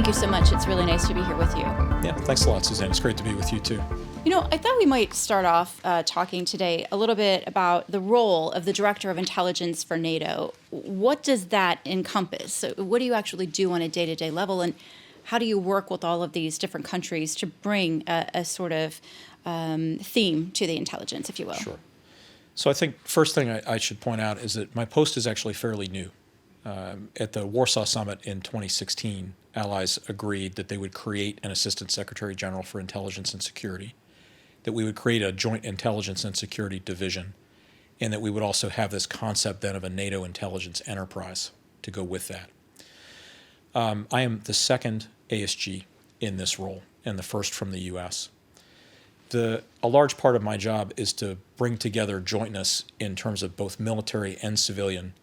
you so much. It's really nice to be here with you. Yeah, thanks a lot, Suzanne. It's great to be with you, too. You know, I thought we might start off talking today a little bit about the role of the Director of Intelligence for NATO. What does that encompass? So what do you actually do on a day-to-day level, and how do you work with all of these different countries to bring a sort of theme to the intelligence, if you will? Sure. So I think first thing I should point out is that my post is actually fairly new. At the Warsaw Summit in 2016, allies agreed that they would create an Assistant Secretary General for Intelligence and Security, that we would create a Joint Intelligence and Security Division, and that we would also have this concept then of a NATO intelligence enterprise to go with that. I am the second ASG in this role, and the first from the U.S. A large part of my job is to bring together jointness in terms of both military and civilian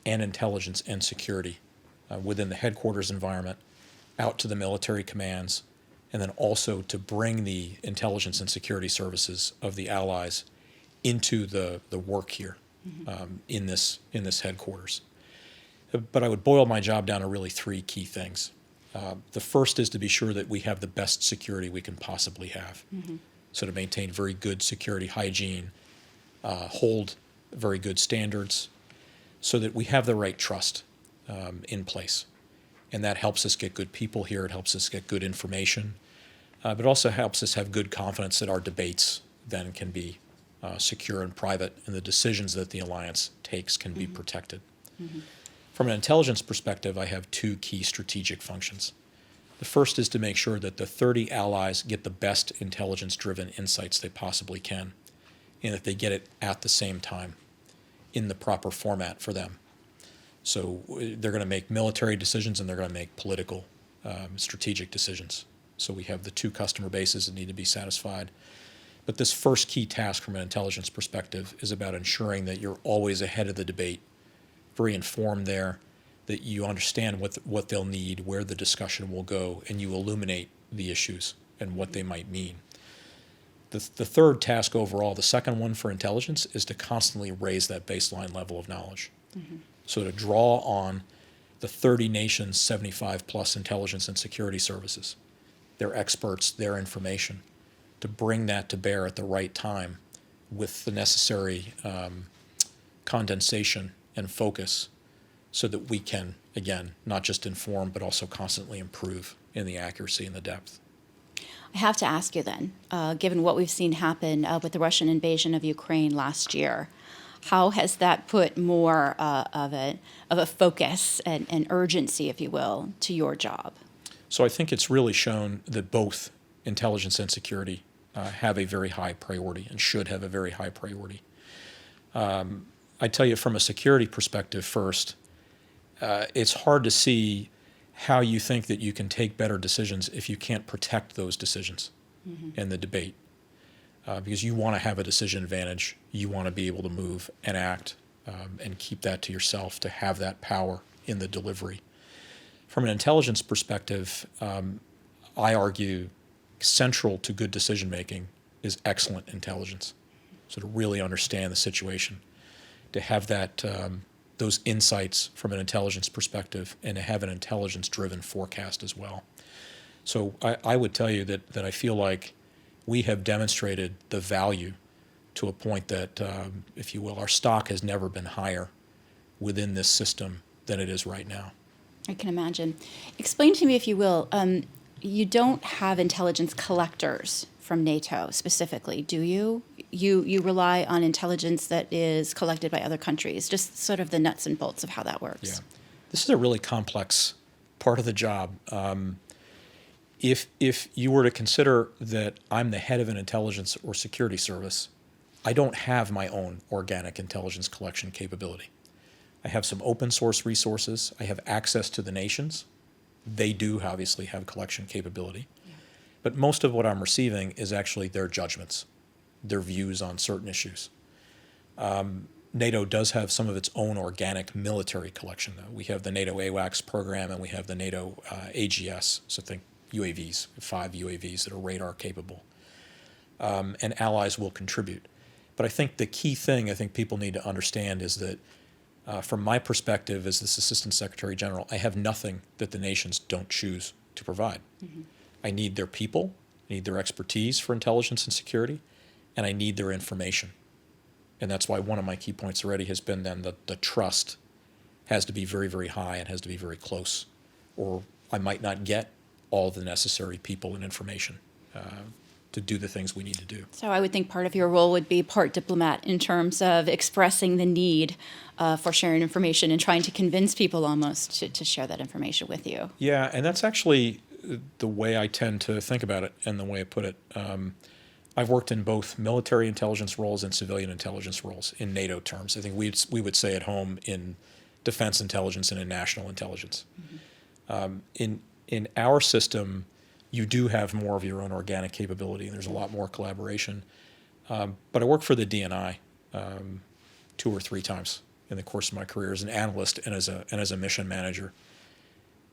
and intelligence and security within the headquarters environment, out to the military commands, and then also to bring the intelligence and security services of the allies into the work here in this headquarters. But I would boil my job down to really three key things. The first is to be sure that we have the best security we can possibly have. So to maintain very good security hygiene, hold very good standards, so that we have the right trust in place. And that helps us get good people here. It helps us get good information. But it also helps us have good confidence that our debates then can be secure and private, and the decisions that the alliance takes can be protected. From an intelligence perspective, I have two key strategic functions. The first is to make sure that the 30 allies get the best intelligence-driven insights they possibly can, and that they get it at the same time in the proper format for them. So they're going to make military decisions, and they're going to make political, strategic decisions. So we have the two customer bases that need to be satisfied. But this first key task from an intelligence perspective is about ensuring that you're always ahead of the debate, very informed there, that you understand what they'll need, where the discussion will go, and you illuminate the issues and what they might mean. The third task overall, the second one for intelligence, is to constantly raise that baseline level of knowledge. So to draw on the 30 nations, 75 plus intelligence and security services, their experts, their information, to bring that to bear at the right time with the necessary condensation and focus, so that we can, again, not just inform, but also constantly improve in the accuracy and the depth. I have to ask you then, given what we've seen happen with the Russian invasion of Ukraine last year, how has that put more of a focus and urgency, if you will, to your job? So I think it's really shown that both intelligence and security have a very high priority and should have a very high priority. I tell you, from a security perspective first, it's hard to see how you think that you can take better decisions if you can't protect those decisions in the debate. Because you want to have a decision advantage. You want to be able to move and act and keep that to yourself, to have that power in the delivery. From an intelligence perspective, I argue central to good decision making is excellent intelligence. So to really understand the situation, to have that those insights from an intelligence perspective, and to have an intelligence-driven forecast as well. So I would tell you that I feel like we have demonstrated the value to a point that, if you will, our stock has never been higher within this system than it is right now. I can imagine. Explain to me, if you will, you don't have intelligence collectors from NATO specifically, do you? You rely on intelligence that is collected by other countries, just sort of the nuts and bolts of how that works. Yeah. This is a really complex part of the job. If you were to consider that I'm the head of an intelligence or security service, I don't have my own organic intelligence collection capability. I have some open source resources. I have access to the nations. They do obviously have collection capability. Yeah. But most of what I'm receiving is actually their judgments, their views on certain issues. NATO does have some of its own organic military collection, though. We have the NATO AWACS program, and we have the NATO AGS, so think UAVs, 5 UAVs that are radar capable. And allies will contribute. But I think the key thing I think people need to understand is that from my perspective as this Assistant Secretary General, I have nothing that the nations don't choose to provide. I need their people, I need their expertise for intelligence and security, and I need their information. And that's why one of my key points already has been then that the trust has to be very, very high and has to be very close, or I might not get all the necessary people and information to do the things we need to do. So I would think part of your role would be part diplomat in terms of expressing the need for sharing information and trying to convince people almost to share that information with you. Yeah, and that's actually the way I tend to think about it and the way I put it. I've worked in both military intelligence roles and civilian intelligence roles in NATO terms. I think we would say at home in defense intelligence and in national intelligence. In our system, you do have more of your own organic capability, and there's a lot more collaboration. But I worked for the DNI 2 or 3 times in the course of my career as an analyst and as a mission manager.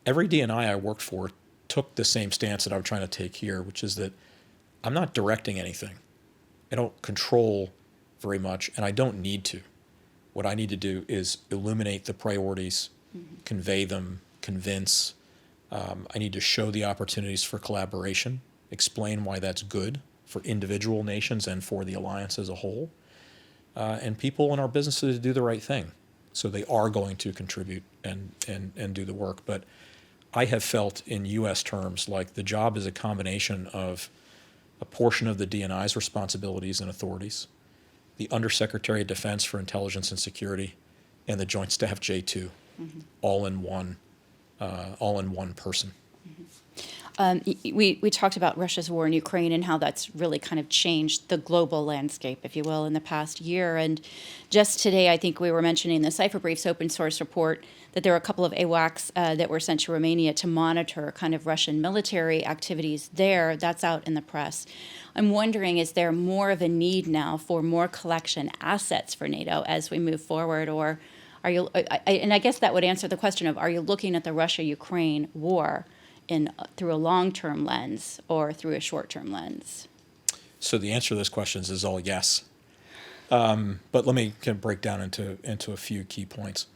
Every DNI I worked for took the same stance that I'm trying to take here, which is that I'm not directing anything. I don't control very much, and I don't need to. What I need to do is illuminate the priorities, convey them, convince. I need to show the opportunities for collaboration, explain why that's good for individual nations and for the alliance as a whole, and people in our businesses to do the right thing. So they are going to contribute and do the work. But I have felt in U.S. terms like the job is a combination of a portion of the DNI's responsibilities and authorities, the Undersecretary of Defense for Intelligence and Security, and the Joint Staff J2, all in one person. We talked about Russia's war in Ukraine and how that's really kind of changed the global landscape, if you will, in the past year. And just today, I think we were mentioning the Cipher Briefs open source report that there were a couple of AWACS that were sent to Romania to monitor kind of Russian military activities there. That's out in the press. I'm wondering, is there more of a need now for more collection assets for NATO as we move forward, or are you? And I guess that would answer the question of: are you looking at the Russia-Ukraine war through a long-term lens or through a short-term lens? So the answer to those questions is all yes. But let me kind of break down into a few key points.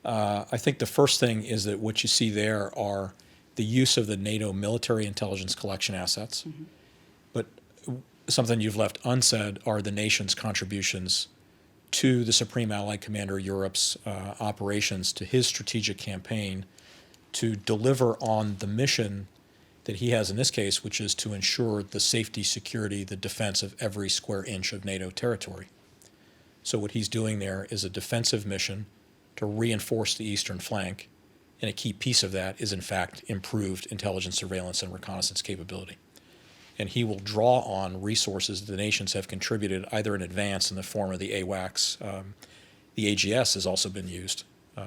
I think the first thing is that what you see there are the use of the NATO military intelligence collection assets. But something you've left unsaid are the nation's contributions to the Supreme Allied Commander Europe's operations, to his strategic campaign to deliver on the mission that he has in this case, which is to ensure the safety, security, the defense of every square inch of NATO territory. So what he's doing there is a defensive mission to reinforce the eastern flank, and a key piece of that is, in fact, improved intelligence, surveillance, and reconnaissance capability. And he will draw on resources the nations have contributed either in advance in the form of the AWACS. The AGS has also been used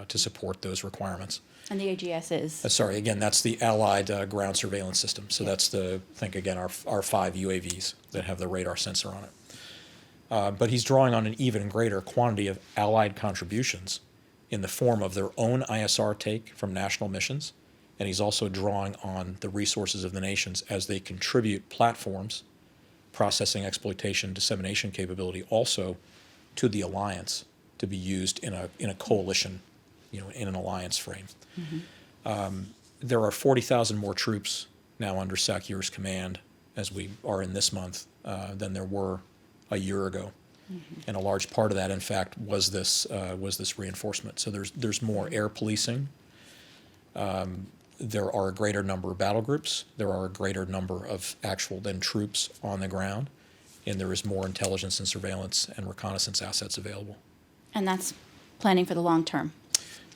to support those requirements. And the AGS is? Sorry, again, that's the Allied Ground Surveillance System. So that's think again, our 5 UAVs that have the radar sensor on it. But he's drawing on an even greater quantity of Allied contributions in the form of their own ISR take from national missions. And he's also drawing on the resources of the nations as they contribute platforms, processing, exploitation, dissemination capability also to the alliance to be used in a coalition, in an alliance frame. There are 40,000 more troops now under Sakir's command as we are in this month than there were a year ago. And a large part of that, in fact, was this reinforcement. So there's more air policing. There are a greater number of battle groups. There are a greater number of actual troops on the ground. And there is more intelligence and surveillance and reconnaissance assets available. And that's planning for the long term.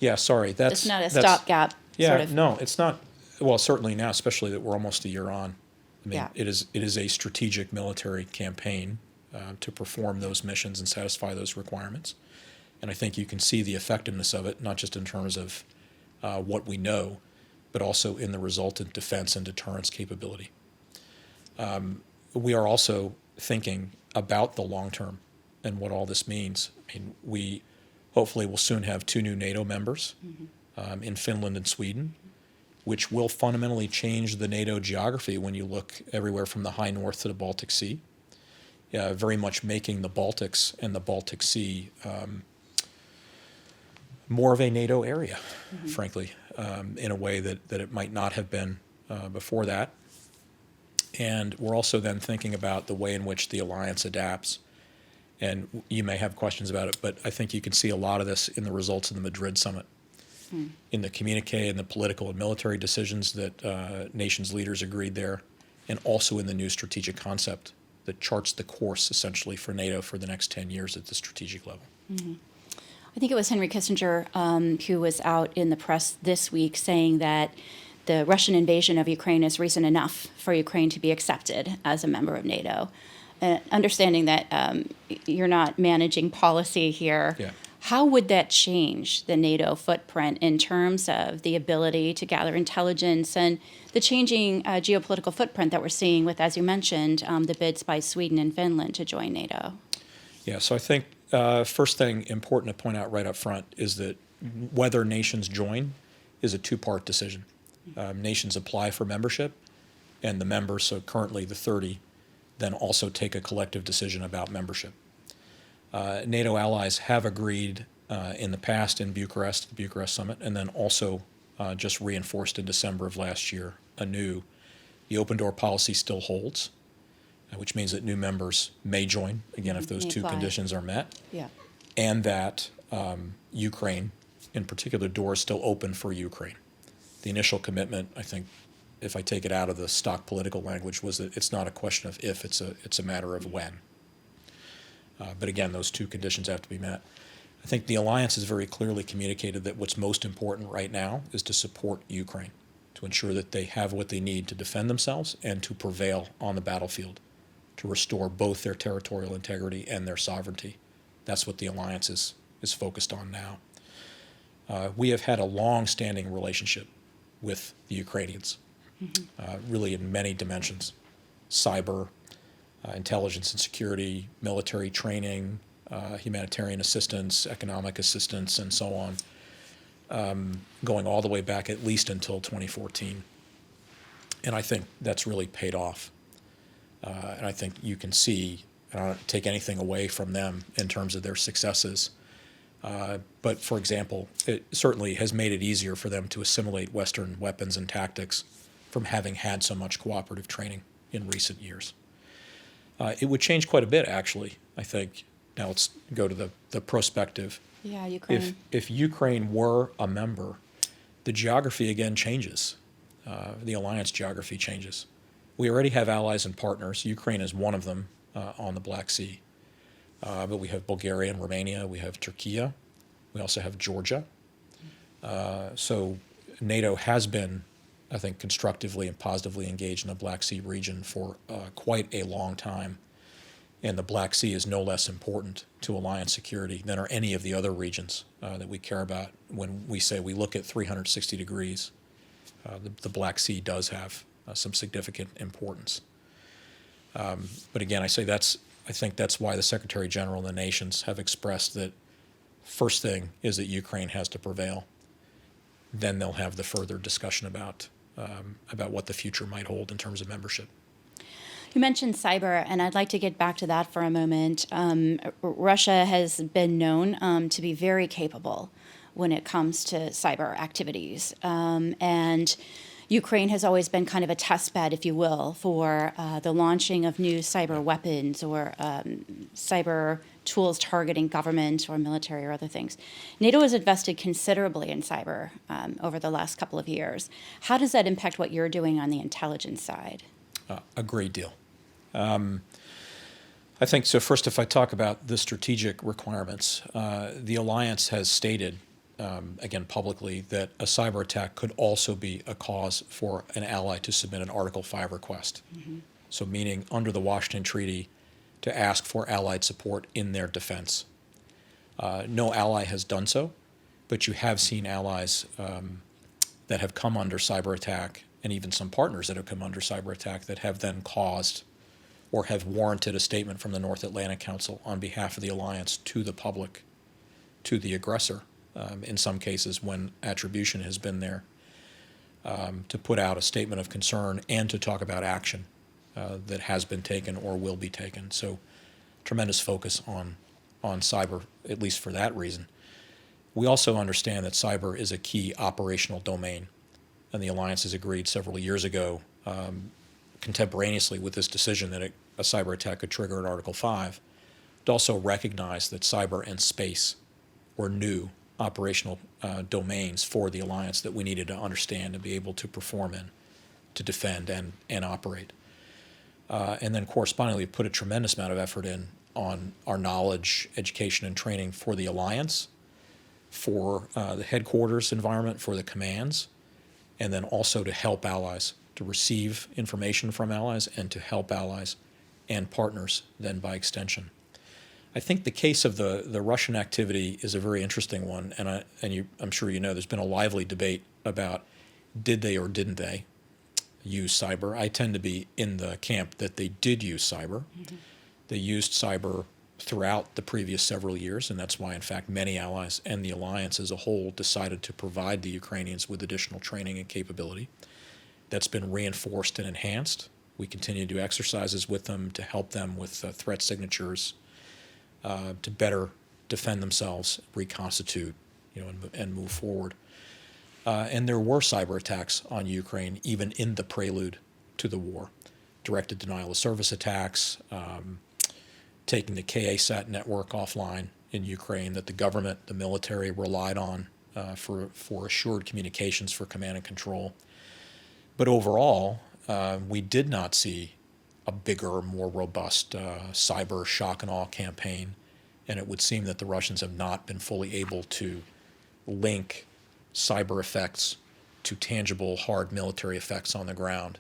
Yeah, sorry. It's not a stopgap. Yeah, sort of. No, it's not. Well, certainly now, especially that we're almost a year on. I mean, Yeah. it is a strategic military campaign to perform those missions and satisfy those requirements. And I think you can see the effectiveness of it, not just in terms of what we know, but also in the resultant defense and deterrence capability. We are also thinking about the long term and what all this means. I mean, we hopefully will soon have 2 new NATO members in Finland and Sweden, which will fundamentally change the NATO geography when you look everywhere from the high north to the Baltic Sea, very much making the Baltics and the Baltic Sea more of a NATO area, frankly, in a way that it might not have been before that. And we're also then thinking about the way in which the alliance adapts. And you may have questions about it, but I think you can see a lot of this in the results of the Madrid summit, in the communique and the political and military decisions that nations' leaders agreed there, and also in the new strategic concept that charts the course, essentially, for NATO for the next 10 years at the strategic level. I think it was Henry Kissinger who was out in the press this week saying that the Russian invasion of Ukraine is reason enough for Ukraine to be accepted as a member of NATO. Understanding that you're not managing policy here, Yeah. how would that change the NATO footprint in terms of the ability to gather intelligence and the changing geopolitical footprint that we're seeing with, as you mentioned, the bids by Sweden and Finland to join NATO? Yeah, so I think first thing important to point out right up front is that whether nations join is a two-part decision. Nations apply for membership, and the members, so currently the 30, then also take a collective decision about membership. NATO allies have agreed in the past in Bucharest, the Bucharest summit, and then also just reinforced in December of last year anew. The open door policy still holds, which means that new members may join, again, if those two conditions are met, and that Ukraine, in particular, door is still open for Ukraine. The initial commitment, I think, if I take it out of the stock political language, was that it's not a question of if, it's a matter of when. But again, those two conditions have to be met. I think the alliance has very clearly communicated that what's most important right now is to support Ukraine, to ensure that they have what they need to defend themselves and to prevail on the battlefield, to restore both their territorial integrity and their sovereignty. That's what the alliance is focused on now. We have had a long-standing relationship with the Ukrainians, really in many dimensions: cyber, intelligence and security, military training, humanitarian assistance, economic assistance, and so on, going all the way back at least until 2014. And I think that's really paid off. And I think you can see, I don't take anything away from them in terms of their successes, but for example, it certainly has made it easier for them to assimilate Western weapons and tactics from having had so much cooperative training in recent years. It would change quite a bit, actually, I think. Now let's go to the prospective. Yeah, Ukraine. If Ukraine were a member, the geography again changes. The alliance geography changes. We already have allies and partners. Ukraine is one of them on the Black Sea. But we have Bulgaria and Romania. We have Turkey. We also have Georgia. So NATO has been, I think, constructively and positively engaged in the Black Sea region for quite a long time. And the Black Sea is no less important to alliance security than are any of the other regions that we care about. When we say we look at 360 degrees, the Black Sea does have some significant importance. But again, I think that's why the Secretary General and the nations have expressed that first thing is that Ukraine has to prevail. Then they'll have the further discussion about what the future might hold in terms of membership. You mentioned cyber, and I'd like to get back to that for a moment. Russia has been known to be very capable when it comes to cyber activities. And Ukraine has always been kind of a test bed, if you will, for the launching of new cyber weapons or cyber tools targeting government or military or other things. NATO has invested considerably in cyber over the last couple of years. How does that impact what you're doing on the intelligence side? A great deal. I think so. First, if I talk about the strategic requirements, the alliance has stated, again publicly, that a cyber attack could also be a cause for an ally to submit an Article 5 request. So meaning under the Washington Treaty to ask for allied support in their defense. No ally has done so, but you have seen allies that have come under cyber attack, and even some partners that have come under cyber attack that have then caused or have warranted a statement from the North Atlantic Council on behalf of the alliance to the public, to the aggressor, in some cases when attribution has been there, to put out a statement of concern and to talk about action that has been taken or will be taken. So tremendous focus on cyber, at least for that reason. We also understand that cyber is a key operational domain and the alliances agreed several years ago, contemporaneously with this decision that a cyber attack could trigger an Article 5, to also recognize that cyber and space were new operational domains for the alliance that we needed to understand and be able to perform in, to defend and operate. And then correspondingly put a tremendous amount of effort in on our knowledge, education, and training for the alliance, for the headquarters environment, for the commands, and then also to help allies, to receive information from allies and to help allies and partners then by extension. I think the case of the Russian activity is a very interesting one, and I'm sure you know there's been a lively debate about did they or didn't they use cyber. I tend to be in the camp that they did use cyber. Mm-hmm. They used cyber throughout the previous several years, and that's why, in fact, many allies and the alliance as a whole decided to provide the Ukrainians with additional training and capability. That's been reinforced and enhanced. We continue to do exercises with them to help them with threat signatures, to better defend themselves, reconstitute, and move forward. And there were cyber attacks on Ukraine even in the prelude to the war. Directed denial of service attacks, taking the KA-SAT network offline in Ukraine that the government, the military relied on for assured communications for command and control. But overall, we did not see a bigger, more robust cyber shock and awe campaign, and it would seem that the Russians have not been fully able to link cyber effects to tangible, hard military effects on the ground.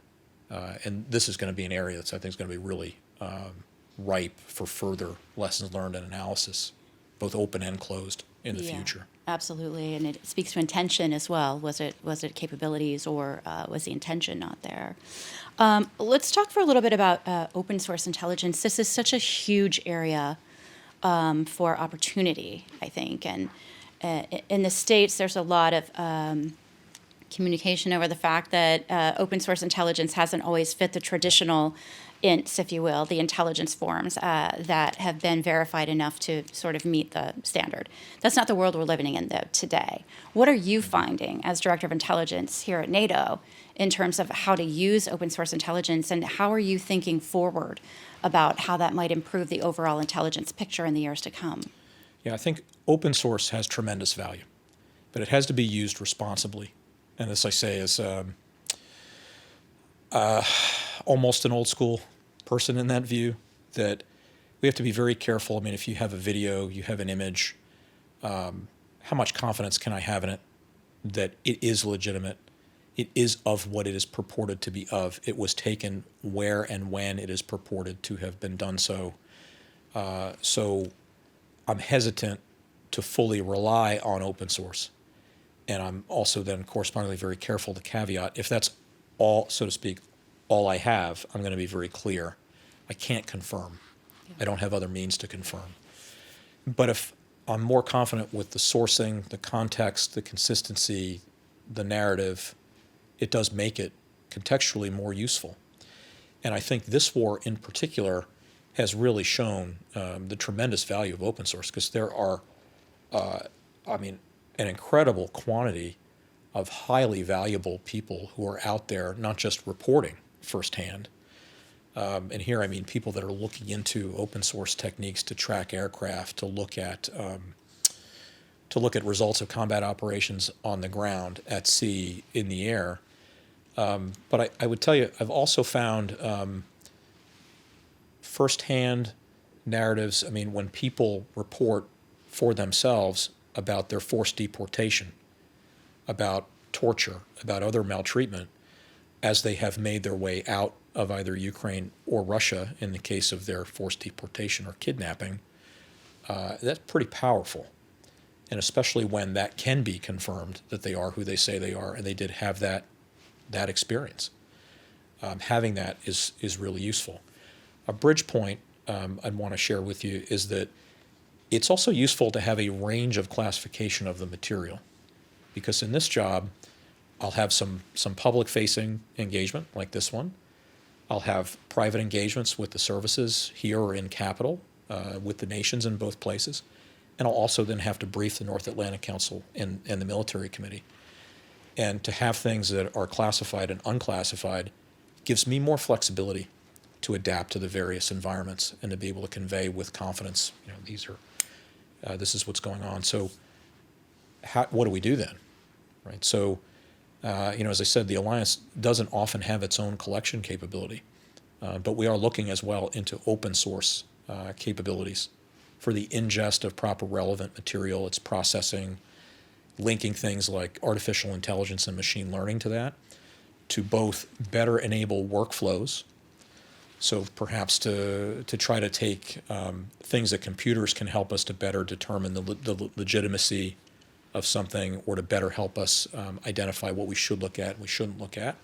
And this is going to be an area that I think is going to be really ripe for further lessons learned and analysis, both open and closed in the future. Absolutely, and it speaks to intention as well. Was it capabilities, or was the intention not there? Let's talk for a little bit about open source intelligence. This is such a huge area for opportunity, I think, and in the States, there's a lot of communication over the fact that open source intelligence hasn't always fit the traditional INTs, if you will, the intelligence forms that have been verified enough to sort of meet the standard. That's not the world we're living in, though, today. What are you finding as Director of Intelligence here at NATO in terms of how to use open source intelligence, and how are you thinking forward about how that might improve the overall intelligence picture in the years to come? Yeah, I think open source has tremendous value, but it has to be used responsibly. And as I say, as almost an old school person in that view, that we have to be very careful. I mean, if you have a video, you have an image, how much confidence can I have in it that it is legitimate? It is of what it is purported to be of. It was taken where and when it is purported to have been done so. So I'm hesitant to fully rely on open source. And I'm also then correspondingly very careful to caveat, if that's all, so to speak, all I have, I'm going to be very clear. I can't confirm. I don't have other means to confirm. But if I'm more confident with the sourcing, the context, the consistency, the narrative, it does make it contextually more useful. And I think this war in particular has really shown the tremendous value of open source, because there are, an incredible quantity of highly valuable people who are out there not just reporting firsthand, and here I mean people that are looking into open source techniques to track aircraft, to look at results of combat operations on the ground, at sea, in the air. But I would tell you, I've also found firsthand narratives. I mean, when people report for themselves about their forced deportation, about torture, about other maltreatment, as they have made their way out of either Ukraine or Russia in the case of their forced deportation or kidnapping, that's pretty powerful. And especially when that can be confirmed that they are who they say they are, and they did have that experience. Having that is really useful. A bridge point I'd want to share with you is that it's also useful to have a range of classification of the material, because in this job, I'll have some public-facing engagement like this one. I'll have private engagements with the services here or in Capitol, with the nations in both places. And I'll also then have to brief the North Atlantic Council and the Military Committee. And to have things that are classified and unclassified gives me more flexibility to adapt to the various environments and to be able to convey with confidence, this is what's going on. So what do we do then, right? So, as I said, the Alliance doesn't often have its own collection capability, but we are looking as well into open source capabilities for the ingest of proper relevant material, its processing, linking things like artificial intelligence and machine learning to that, to both better enable workflows. So perhaps to try to take things that computers can help us to better determine the legitimacy of something, or to better help us identify what we should look at and we shouldn't look at.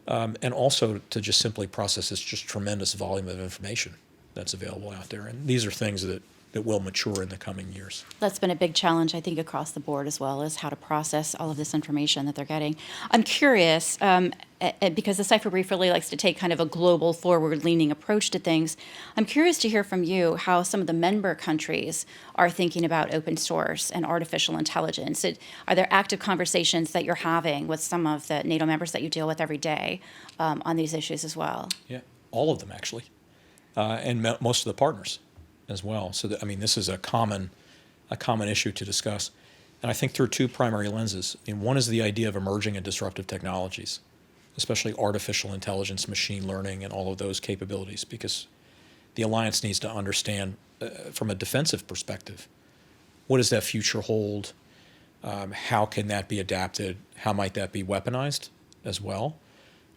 And also to just simply process this just tremendous volume of information that's available out there. And these are things that will mature in the coming years. That's been a big challenge, I think, across the board as well, is how to process all of this information that they're getting. I'm curious, because the Cipher Brief really likes to take kind of a global, forward-leaning approach to things. I'm curious to hear from you how some of the member countries are thinking about open source and artificial intelligence. Are there active conversations that you're having with some of the NATO members that you deal with every day on these issues as well? Yeah, all of them actually, and most of the partners as well. So this is a common issue to discuss, and I think through two primary lenses. One is the idea of emerging and disruptive technologies, especially artificial intelligence, machine learning, and all of those capabilities, because the Alliance needs to understand from a defensive perspective, what does that future hold? How can that be adapted? How might that be weaponized as well?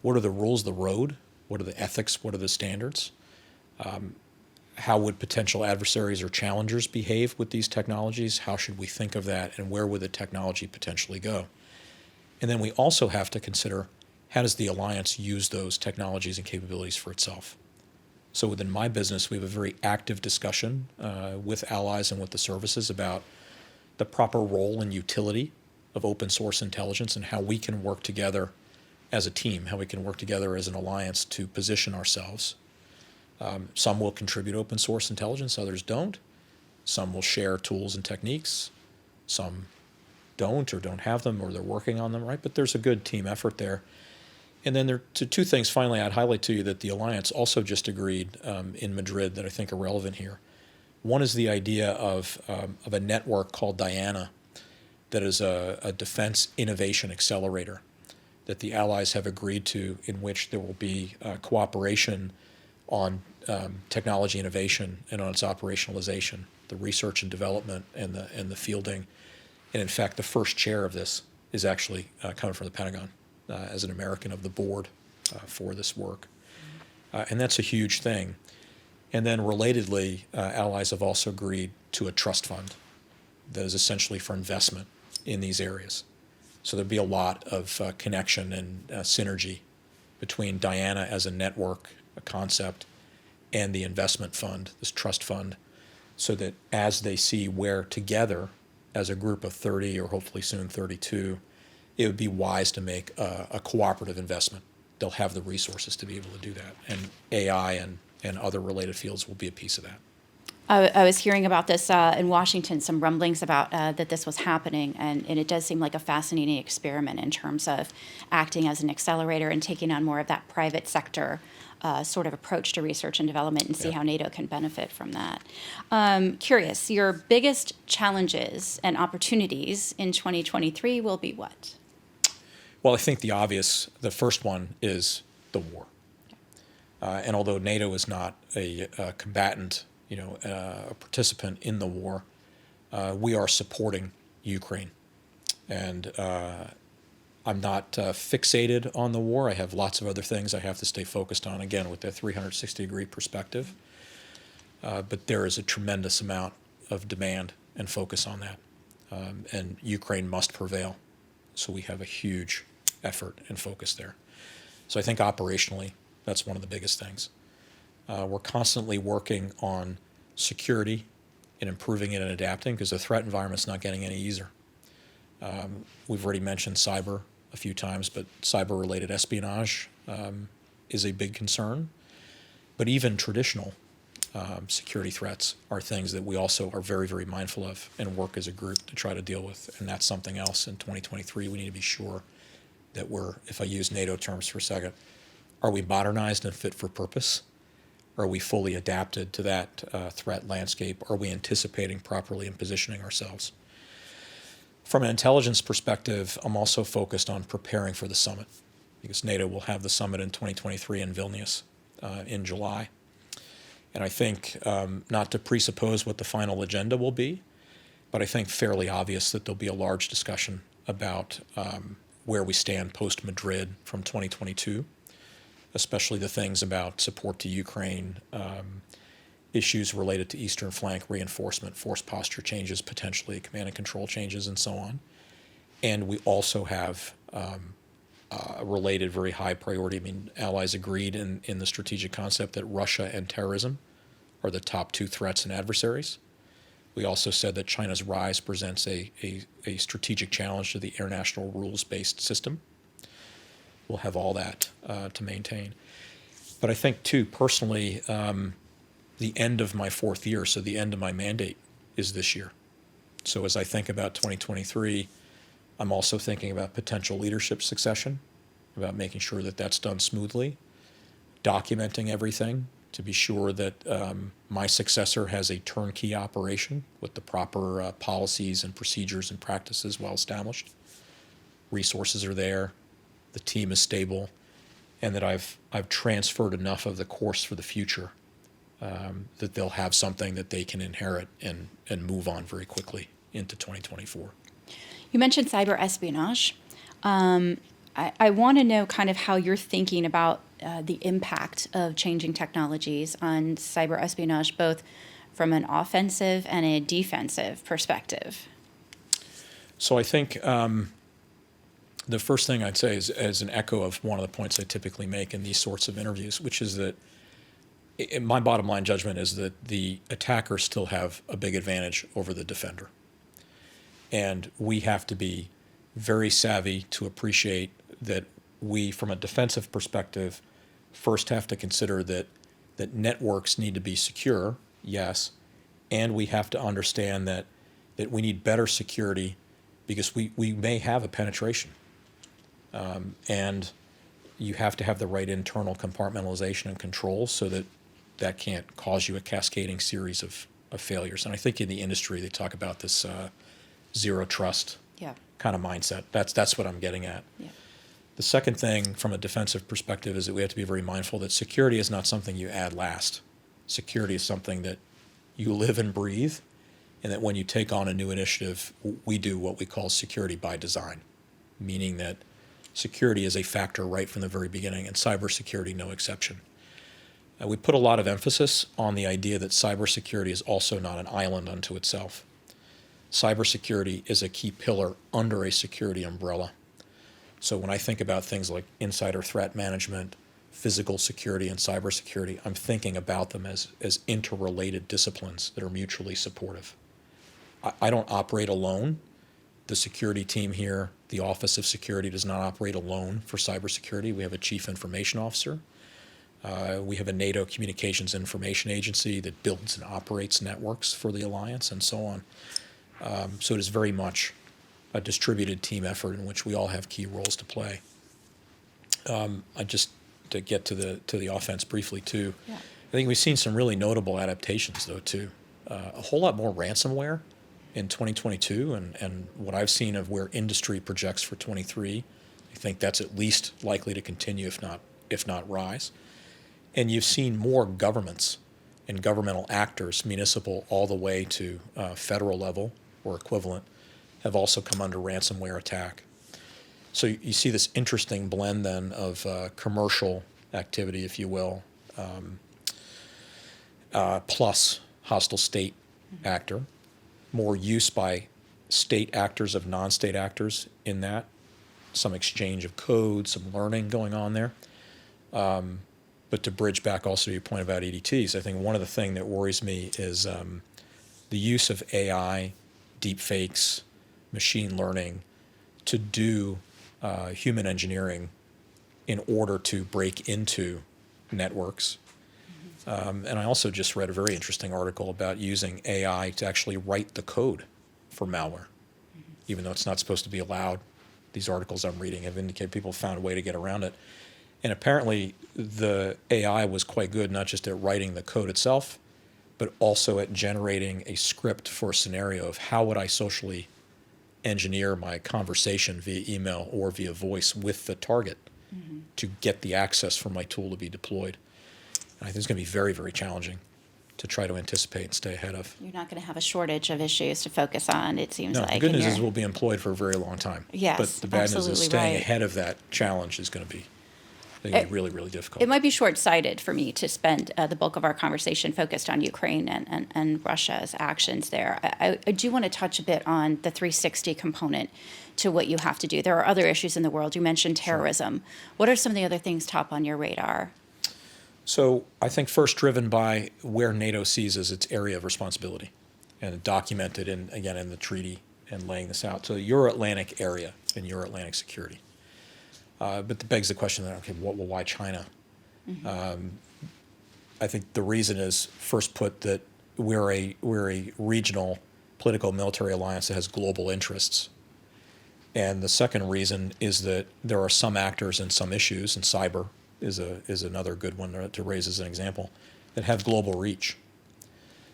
What are the rules of the road? What are the ethics? What are the standards? How would potential adversaries or challengers behave with these technologies? How should we think of that, and where would the technology potentially go? And then we also have to consider, how does the Alliance use those technologies and capabilities for itself? So within my business, we have a very active discussion with allies and with the services about the proper role and utility of open source intelligence, and how we can work together as a team, how we can work together as an alliance to position ourselves. Some will contribute open source intelligence, others don't. Some will share tools and techniques. Some don't, or don't have them, or they're working on them, right? But there's a good team effort there. And then there are two things, finally, I'd highlight to you that the Alliance also just agreed in Madrid that I think are relevant here. One is the idea of a network called Diana, that is a defense innovation accelerator that the allies have agreed to, in which there will be cooperation on technology innovation and on its operationalization, the research and development and the fielding. And in fact, the first chair of this is actually coming from the Pentagon as an American of the board for this work. And that's a huge thing. And then relatedly, allies have also agreed to a trust fund that is essentially for investment in these areas. So there'll be a lot of connection and synergy between Diana as a network, a concept, and the investment fund, this trust fund, so that as they see where together, as a group of 30 or hopefully soon 32, it would be wise to make a cooperative investment. They'll have the resources to be able to do that. And AI and other related fields will be a piece of that. I was hearing about this in Washington, some rumblings about that this was happening, and it does seem like a fascinating experiment in terms of acting as an accelerator and taking on more of that private sector sort of approach to research and development, and see how NATO can benefit from that. Curious, your biggest challenges and opportunities in 2023 will be what? Well, I think the first one is the war. And although NATO is not a combatant, a participant in the war, we are supporting Ukraine. And I'm not fixated on the war. I have lots of other things I have to stay focused on, again, with that 360-degree perspective. But there is a tremendous amount of demand and focus on that. And Ukraine must prevail. So we have a huge effort and focus there. So I think operationally, that's one of the biggest things. We're constantly working on security and improving it and adapting, because the threat environment's not getting any easier. We've already mentioned cyber a few times, but cyber-related espionage is a big concern. But even traditional security threats are things that we also are very, very mindful of and work as a group to try to deal with. And that's something else in 2023. We need to be sure that we're, if I use NATO terms for a second, are we modernized and fit for purpose? Are we fully adapted to that threat landscape? Are we anticipating properly and positioning ourselves? From an intelligence perspective, I'm also focused on preparing for the summit, because NATO will have the summit in 2023 in Vilnius in July. And I think, not to presuppose what the final agenda will be, but I think fairly obvious that there'll be a large discussion about where we stand post-Madrid from 2022, especially the things about support to Ukraine, issues related to Eastern Flank reinforcement, force posture changes, potentially command and control changes, and so on. And we also have a related very high priority. I mean, allies agreed in the strategic concept that Russia and terrorism are the top two threats and adversaries. We also said that China's rise presents a strategic challenge to the international rules-based system. We'll have all that to maintain. But I think, too, personally, the end of my fourth year, so the end of my mandate, is this year. So as I think about 2023, I'm also thinking about potential leadership succession, about making sure that that's done smoothly, documenting everything to be sure that my successor has a turnkey operation with the proper policies and procedures and practices well established. Resources are there, the team is stable, and that I've transferred enough of the course for the future that they'll have something that they can inherit and move on very quickly into 2024. You mentioned cyber espionage. I want to know kind of how you're thinking about the impact of changing technologies on cyber espionage, both from an offensive and a defensive perspective. So I think the first thing I'd say is as an echo of one of the points I typically make in these sorts of interviews, which is that my bottom line judgment is that the attackers still have a big advantage over the defender. And we have to be very savvy to appreciate that we, from a defensive perspective, first have to consider that networks need to be secure, yes, and we have to understand that we need better security because we may have a penetration. And you have to have the right internal compartmentalization and control so that can't cause you a cascading series of failures. And I think in the industry they talk about this zero trust kind of mindset. That's what I'm getting at. Yeah. The second thing from a defensive perspective is that we have to be very mindful that security is not something you add last. Security is something that you live and breathe, and that when you take on a new initiative, we do what we call security by design, meaning that security is a factor right from the very beginning, and cybersecurity no exception. We put a lot of emphasis on the idea that cybersecurity is also not an island unto itself. Cybersecurity is a key pillar under a security umbrella. So when I think about things like insider threat management, physical security, and cybersecurity, I'm thinking about them as interrelated disciplines that are mutually supportive. I don't operate alone. The security team here, the Office of Security, does not operate alone for cybersecurity. We have a chief information officer. We have a NATO Communications Information Agency that builds and operates networks for the alliance, and so on. So it is very much a distributed team effort in which we all have key roles to play. To get to the offense briefly too. Yeah. I think we've seen some really notable adaptations though too. A whole lot more ransomware in 2022, and what I've seen of where industry projects for 23, I think that's at least likely to continue, if not rise. And you've seen more governments and governmental actors, municipal all the way to federal level or equivalent, have also come under ransomware attack. So you see this interesting blend then of commercial activity, if you will, plus hostile state actor, more use by state actors of non-state actors in that, some exchange of code, some learning going on there. But to bridge back also to your point about EDTs, I think one of the things that worries me is the use of AI, deep fakes, machine learning to do human engineering in order to break into networks. And I also just read a very interesting article about using AI to actually write the code for malware, even though it's not supposed to be allowed. These articles I'm reading have indicated people found a way to get around it. And apparently the AI was quite good, not just at writing the code itself, but also at generating a script for a scenario of how would I socially engineer my conversation via email or via voice with the target to get the access for my tool to be deployed. And I think it's going to be very, very challenging to try to anticipate and stay ahead of. You're not going to have a shortage of issues to focus on, it seems No, like. the good news and is you're- we'll be employed for a very long time. Yes, But the bad news absolutely is staying right. ahead of that challenge is going to be really, really difficult. It might be short-sighted for me to spend the bulk of our conversation focused on Ukraine and Russia's actions there. I do want to touch a bit on the 360 component to what you have to do. There are other issues in the world. You mentioned terrorism. What are some of the other things top on your radar? So I think first driven by where NATO sees as its area of responsibility and documented in the treaty and laying this out. So the Euro-Atlantic area and Euro-Atlantic security. But that begs the question, okay, why China? I think the reason is, first put, that we're a regional political military alliance that has global interests. And the second reason is that there are some actors and some issues, and cyber is another good one to raise as an example, that have global reach.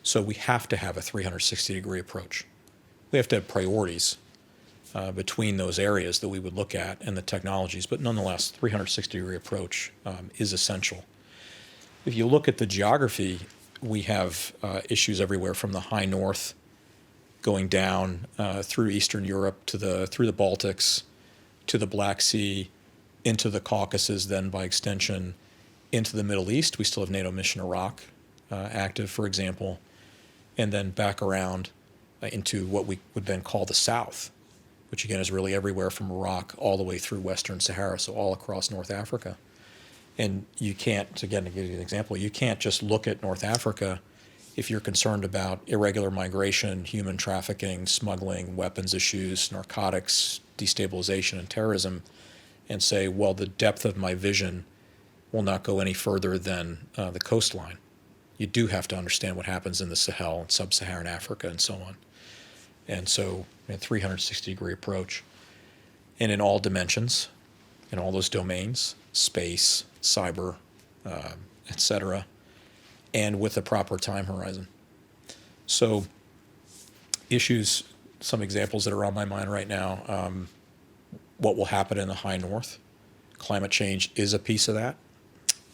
So we have to have a 360-degree approach. We have to have priorities between those areas that we would look at and the technologies, but nonetheless, 360-degree approach is essential. If you look at the geography, we have issues everywhere from the high north going down through Eastern Europe through the Baltics to the Black Sea, into the Caucasus, then by extension into the Middle East. We still have NATO mission Iraq active, for example, and then back around into what we would then call the South, which again is really everywhere from Iraq all the way through Western Sahara, so all across North Africa. And you can't, again, to give you an example, you can't just look at North Africa if you're concerned about irregular migration, human trafficking, smuggling, weapons issues, narcotics, destabilization, and terrorism, and say, well, the depth of my vision will not go any further than the coastline. You do have to understand what happens in the Sahel and sub-Saharan Africa and so on. And so a 360-degree approach. And in all dimensions, in all those domains, space, cyber, et cetera, and with a proper time horizon. So issues, some examples that are on my mind right now, what will happen in the high north. Climate change is a piece of that.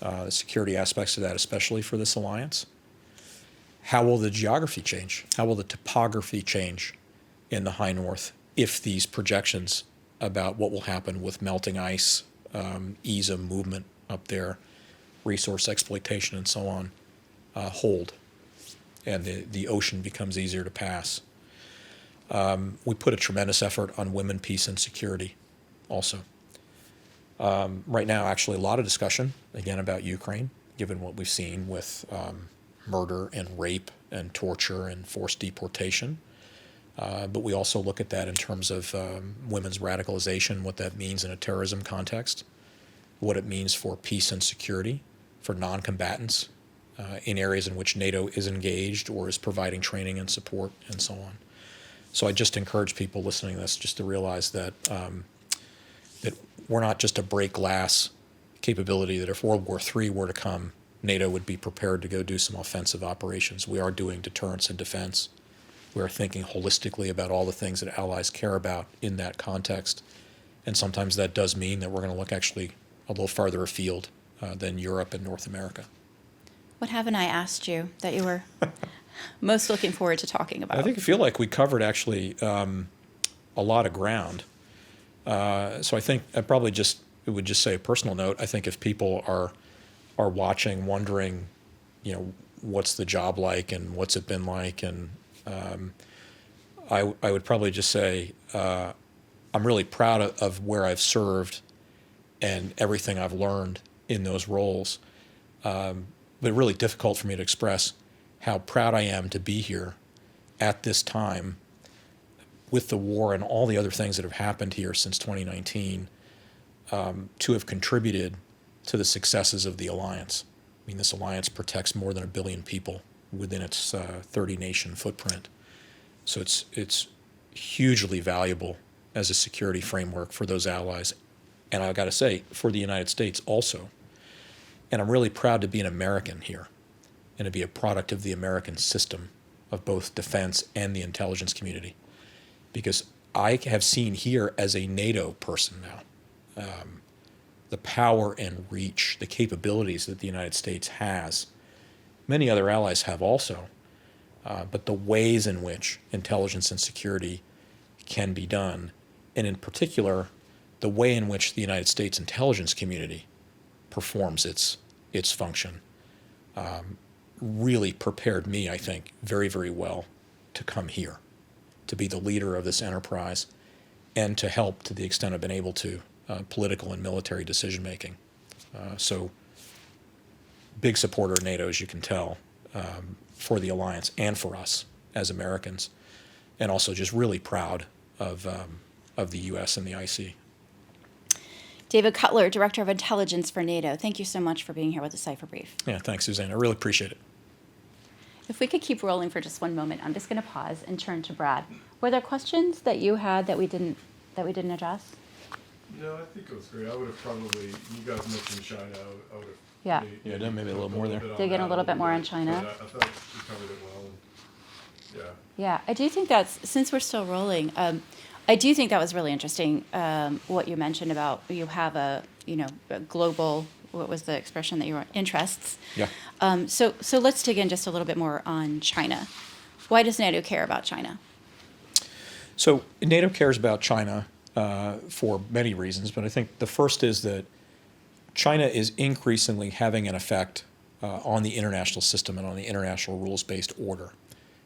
The security aspects of that, especially for this alliance. How will the geography change? How will the topography change in the high north if these projections about what will happen with melting ice, ease of movement up there, resource exploitation, and so on, hold, and the ocean becomes easier to pass? We put a tremendous effort on women, peace, and security also. Right now, actually, a lot of discussion, again, about Ukraine, given what we've seen with murder and rape and torture and forced deportation. But we also look at that in terms of women's radicalization, what that means in a terrorism context, what it means for peace and security, for non-combatants in areas in which NATO is engaged or is providing training and support, and so on. So I just encourage people listening to this just to realize that that we're not just a break glass capability, that if World War III were to come, NATO would be prepared to go do some offensive operations. We are doing deterrence and defense. We are thinking holistically about all the things that allies care about in that context. And sometimes that does mean that we're going to look actually a little farther afield than Europe and North America. What haven't I asked you that you were most looking forward to talking about? I feel like we covered actually a lot of ground. So I think I probably would just say a personal note. I think if people are watching, wondering, what's the job like and what's it been like, and I would probably just say I'm really proud of where I've served and everything I've learned in those roles. But really difficult for me to express how proud I am to be here at this time with the war and all the other things that have happened here since 2019, to have contributed to the successes of the alliance. mean, this alliance protects more than 1 billion people within its 30-nation footprint. So it's hugely valuable as a security framework for those allies, and I've got to say, for the United States also. And I'm really proud to be an American here and to be a product of the American system of both defense and the intelligence community, because I have seen here as a NATO person now the power and reach, the capabilities that the United States has. Many other allies have also, but the ways in which intelligence and security can be done, and in particular, the way in which the United States intelligence community performs its function, really prepared me, I think, very, very well to come here, to be the leader of this enterprise, and to help to the extent I've been able to, political and military decision making. So big supporter of NATO, as you can tell, for the alliance and for us as Americans, and also just really proud of the U.S. and the IC. David Cutler, Director of Intelligence for NATO, thank you so much for being here with the Cipher Brief. Yeah, thanks, Suzanne. I really appreciate it. If we could keep rolling for just one moment, I'm just going to pause and turn to Brad. Were there questions that you had that we didn't address? No, I think it was great. I would have probably, you guys mentioned China, I would have. Yeah. Yeah, done maybe a little more there. Dig in a little bit more on China. But I thought you covered it well. And, Yeah, I do think that's, since we're still rolling, I do think that was really interesting, what you mentioned about you have a global, what was the expression that you were, interests. Yeah. So let's dig in just a little bit more on China. Why does NATO care about China? So NATO cares about China for many reasons, but I think the first is that China is increasingly having an effect on the international system and on the international rules-based order.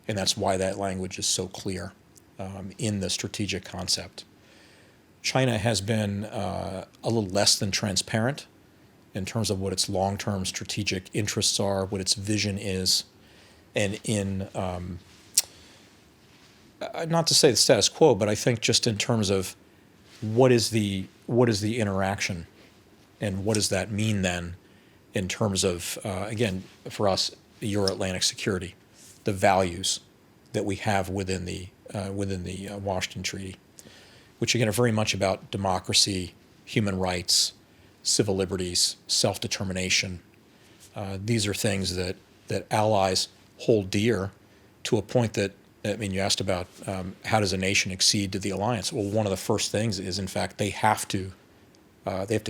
And that's why that language is so clear in the strategic concept. China has been a little less than transparent in terms of what its long-term strategic interests are, what its vision is, and in, not to say the status quo, but I think just in terms of what is the interaction and what does that mean then in terms of, again, for us, Euro-Atlantic security, the values that we have within the Washington Treaty, which again are very much about democracy, human rights, civil liberties, self-determination. These are things that allies hold dear to a point that, I mean, you asked about how does a nation accede to the alliance? Well, one of the first things is, in fact, they have to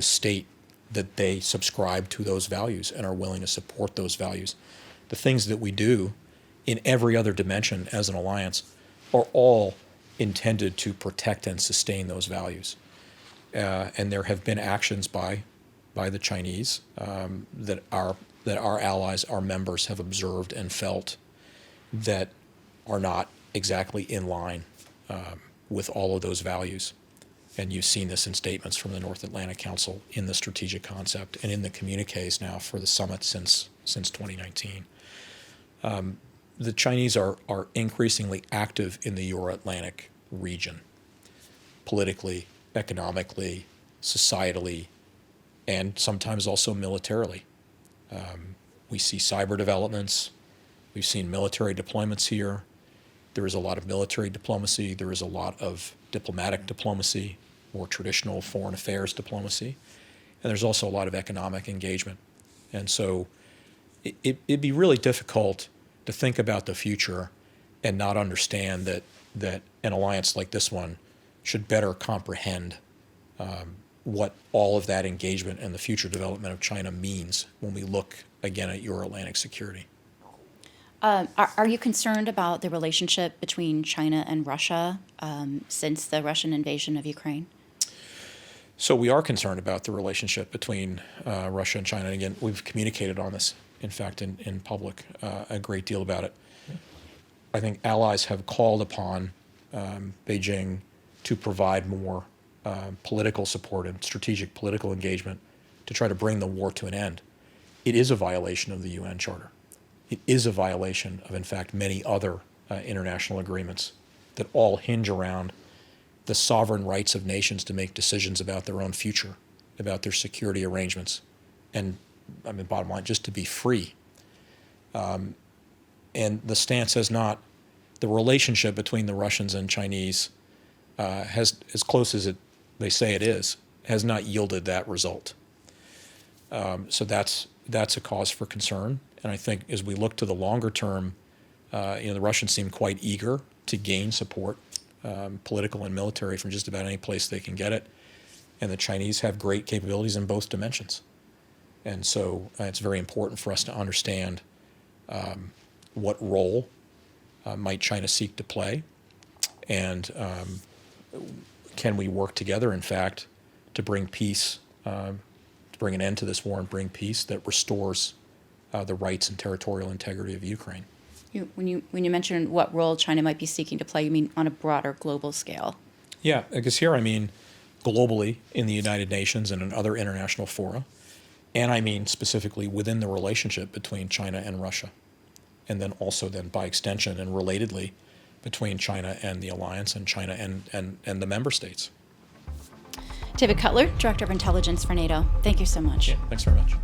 state that they subscribe to those values and are willing to support those values. The things that we do in every other dimension as an alliance are all intended to protect and sustain those values. And there have been actions by the Chinese that our allies, our members, have observed and felt that are not exactly in line with all of those values. And you've seen this in statements from the North Atlantic Council, in the strategic concept, and in the communiques now for the summit since 2019. The Chinese are increasingly active in the Euro-Atlantic region, politically, economically, societally, and sometimes also militarily. We see cyber developments. We've seen military deployments here. There is a lot of military diplomacy. There is a lot of diplomatic diplomacy, more traditional foreign affairs diplomacy. And there's also a lot of economic engagement. And so it'd be really difficult to think about the future and not understand that an alliance like this one should better comprehend what all of that engagement and the future development of China means when we look, again, at Euro-Atlantic security. Are you concerned about the relationship between China and Russia since the Russian invasion of Ukraine? So we are concerned about the relationship between Russia and China. And again, we've communicated on this, in fact, in public a great deal about it. I think allies have called upon Beijing to provide more political support and strategic political engagement to try to bring the war to an end. It is a violation of the UN Charter. It is a violation of, in fact, many other international agreements that all hinge around the sovereign rights of nations to make decisions about their own future, about their security arrangements, and I mean, bottom line, just to be free. And the stance has not, the relationship between the Russians and Chinese has, as close as they say it is, has not yielded that result. So that's a cause for concern. And I think as we look to the longer term, the Russians seem quite eager to gain support, political and military, from just about any place they can get it. And the Chinese have great capabilities in both dimensions. And so it's very important for us to understand what role might China seek to play, and can we work together, in fact, to bring peace, to bring an end to this war and bring peace that restores the rights and territorial integrity of Ukraine. When you mention what role China might be seeking to play, you mean on a broader global scale? Yeah, because here I mean globally in the United Nations and in other international fora, and I mean specifically within the relationship between China and Russia, and then also then by extension and relatedly between China and the alliance and China and the member states. David Cutler, Director of Intelligence for NATO. Thank you so much. Yeah, thanks very much.